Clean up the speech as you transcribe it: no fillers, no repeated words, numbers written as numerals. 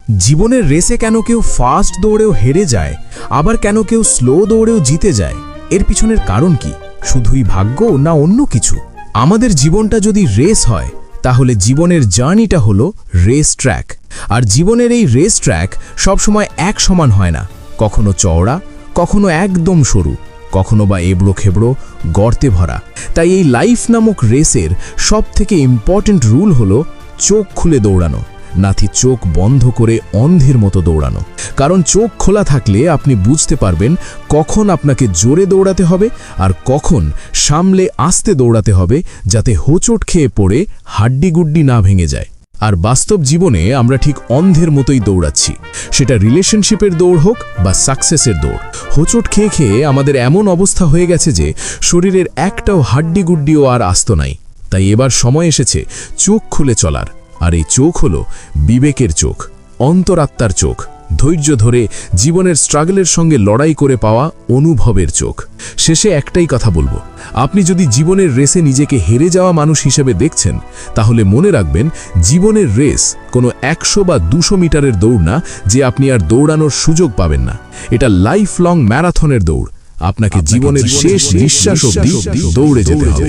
জীবনের রেসে কেন কেউ ফাস্ট দৌড়েও হেরে যায়, আবার কেন কেউ স্লো দৌড়েও জিতে যায়? এর পিছনের কারণ কি? শুধুই ভাগ্য না অন্য কিছু? আমাদের জীবনটা যদি রেস হয়, তাহলে জীবনের জার্নিটা হলো রেস ট্র্যাক। আর জীবনের এই রেস ট্র্যাক সবসময় এক সমান হয় না। কখনো চওড়া, কখনো একদম সরু, কখনো বা এবড়ো খেবড়ো, গর্তে ভরা। তাই এই লাইফ নামক রেসের সবথেকে ইম্পর্ট্যান্ট রুল হলো চোখ খুলে দৌড়ানো, নাকি চোখ বন্ধ করে অন্ধের মতো দৌড়ানো। কারণ চোখ খোলা থাকলে আপনি বুঝতে পারবেন কখন আপনাকে জোরে দৌড়াতে হবে আর কখন সামলে আস্তে দৌড়াতে হবে, যাতে হোঁচট খেয়ে পড়ে হাড্ডিগুড্ডি না ভেঙে যায়। আর বাস্তব জীবনে আমরা ঠিক অন্ধের মতোই দৌড়াচ্ছি, সেটা রিলেশনশিপের দৌড় হোক বা সাকসেসের দৌড়। হোঁচট খেয়ে খেয়ে আমাদের এমন অবস্থা হয়ে গেছে যে শরীরের একটাও হাড্ডিগুড্ডিও আর আস্ত নাই। তাই এবার সময় এসেছে চোখ খুলে চলার। আর এই চোখ হলো বিবেকের চোখ, অন্তরাত্মার চোখ, ধৈর্য ধরে জীবনের স্ট্রাগলের সঙ্গে লড়াই করে পাওয়া অনুভবের চোখ। শেষে একটাই কথা বলবো, আপনি যদি জীবনের রেসে নিজেকে হেরে যাওয়া মানুষ হিসেবে দেখছেন, তাহলে মনে রাখবেন জীবনের রেস কোনো 100 বা 200 মিটারের দৌড় না যে আপনি আর দৌড়ানোর সুযোগ পাবেন না। এটা লাইফ লং ম্যারাথনের দৌড়। আপনাকে জীবনের শেষ নিঃশ্বাস অবধি দৌড়ে যেতে হবে।